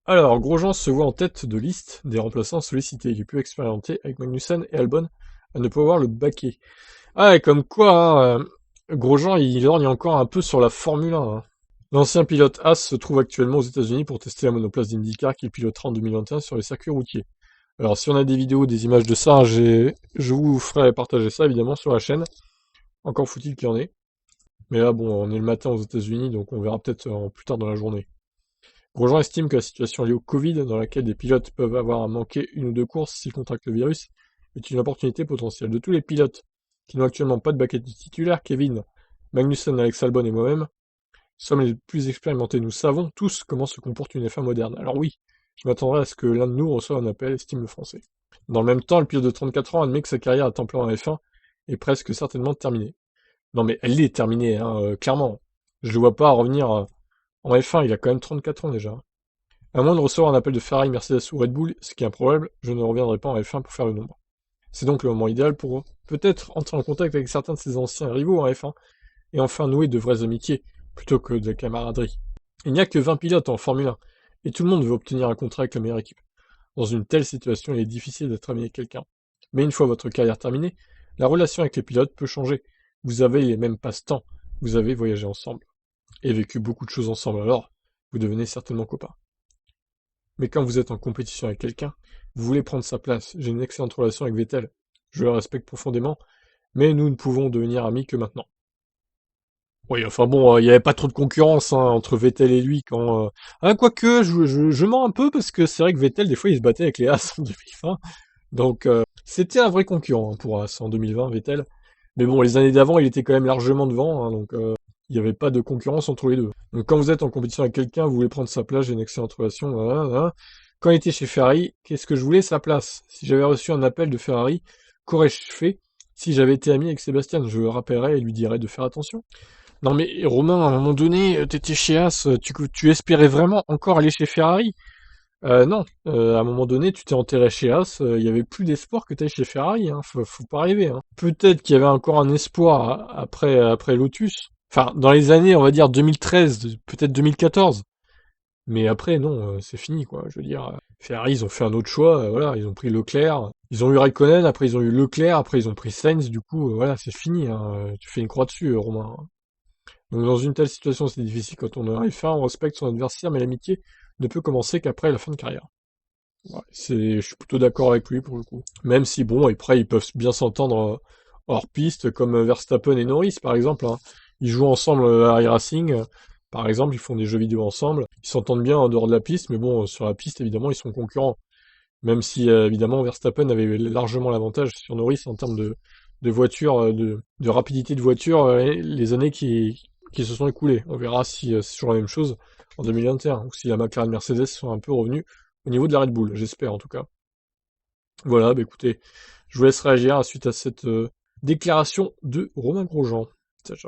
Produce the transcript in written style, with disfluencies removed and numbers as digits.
Alors, Grosjean se voit en tête de liste des remplaçants sollicités. Il est plus expérimenté avec Magnussen et Albon à ne pas pouvoir le baquer. Ah, et comme quoi, Grosjean, il lorgne encore un peu sur la Formule 1. Hein. L'ancien pilote Haas se trouve actuellement aux États-Unis pour tester la monoplace d'IndyCar qu'il pilotera en 2021 sur les circuits routiers. Alors, si on a des vidéos, des images de ça, je vous ferai partager ça évidemment sur la chaîne. Encore faut-il qu'il y en ait. Mais là, bon, on est le matin aux États-Unis, donc on verra peut-être plus tard dans la journée. Grosjean estime que la situation liée au Covid, dans laquelle des pilotes peuvent avoir manqué une ou deux courses s'ils contractent le virus, est une opportunité potentielle. De tous les pilotes qui n'ont actuellement pas de baquet de titulaire, Kevin, Magnussen, Alex Albon et moi-même sommes les plus expérimentés. Nous savons tous comment se comporte une F1 moderne. Alors oui, je m'attendrais à ce que l'un de nous reçoive un appel, estime le français. Dans le même temps, le pilote de 34 ans admet que sa carrière à temps plein en F1 est presque certainement terminée. Non mais elle est terminée, hein, clairement. Je ne le vois pas revenir en F1, il a quand même 34 ans déjà. À moins de recevoir un appel de Ferrari, Mercedes ou Red Bull, ce qui est improbable, je ne reviendrai pas en F1 pour faire le nombre. C'est donc le moment idéal pour peut-être entrer en contact avec certains de ses anciens rivaux en F1 et enfin nouer de vraies amitiés, plutôt que de la camaraderie. Il n'y a que 20 pilotes en Formule 1, et tout le monde veut obtenir un contrat avec la meilleure équipe. Dans une telle situation, il est difficile d'être ami avec quelqu'un. Mais une fois votre carrière terminée, la relation avec les pilotes peut changer. Vous avez les mêmes passe-temps, vous avez voyagé ensemble, et vécu beaucoup de choses ensemble, alors vous devenez certainement copains. Mais quand vous êtes en compétition avec quelqu'un, vous voulez prendre sa place. J'ai une excellente relation avec Vettel. Je le respecte profondément, mais nous ne pouvons devenir amis que maintenant. Oui, enfin bon, il n'y avait pas trop de concurrence hein, entre Vettel et lui quand. Ah, quoique, je mens un peu parce que c'est vrai que Vettel, des fois, il se battait avec les As en 2020. Donc, c'était un vrai concurrent hein, pour As en 2020, Vettel. Mais bon, les années d'avant, il était quand même largement devant, hein, donc il n'y avait pas de concurrence entre les deux. Donc, quand vous êtes en compétition avec quelqu'un, vous voulez prendre sa place, j'ai une excellente relation. Voilà, voilà. Quand il était chez Ferrari, qu'est-ce que je voulais? Sa place. Si j'avais reçu un appel de Ferrari, qu'aurais-je fait si j'avais été ami avec Sébastien? Je le rappellerais et lui dirais de faire attention. Non mais Romain, à un moment donné, t'étais chez As, tu espérais vraiment encore aller chez Ferrari? Non, à un moment donné, tu t'es enterré chez As, il y avait plus d'espoir que t'ailles chez Ferrari, hein, faut pas rêver, hein. Peut-être qu'il y avait encore un espoir après Lotus. Enfin, dans les années, on va dire 2013, peut-être 2014. Mais après, non, c'est fini, quoi. Je veux dire, Ferrari, ils ont fait un autre choix, voilà, ils ont pris Leclerc, ils ont eu Raikkonen, après ils ont eu Leclerc, après ils ont pris Sainz, du coup, voilà, c'est fini, hein. Tu fais une croix dessus, Romain. Donc dans une telle situation, c'est difficile quand on est en F1, on respecte son adversaire, mais l'amitié ne peut commencer qu'après la fin de carrière. Ouais, je suis plutôt d'accord avec lui pour le coup. Même si bon, après ils peuvent bien s'entendre hors piste, comme Verstappen et Norris par exemple. Hein. Ils jouent ensemble à iRacing, par exemple, ils font des jeux vidéo ensemble. Ils s'entendent bien en dehors de la piste, mais bon, sur la piste évidemment ils sont concurrents. Même si évidemment Verstappen avait largement l'avantage sur Norris en termes de voiture, de rapidité de voiture, les années qui se sont écoulées. On verra si c'est toujours la même chose en 2021, ou si la McLaren Mercedes sont un peu revenus au niveau de la Red Bull, j'espère en tout cas. Voilà, bah écoutez, je vous laisse réagir suite à cette déclaration de Romain Grosjean.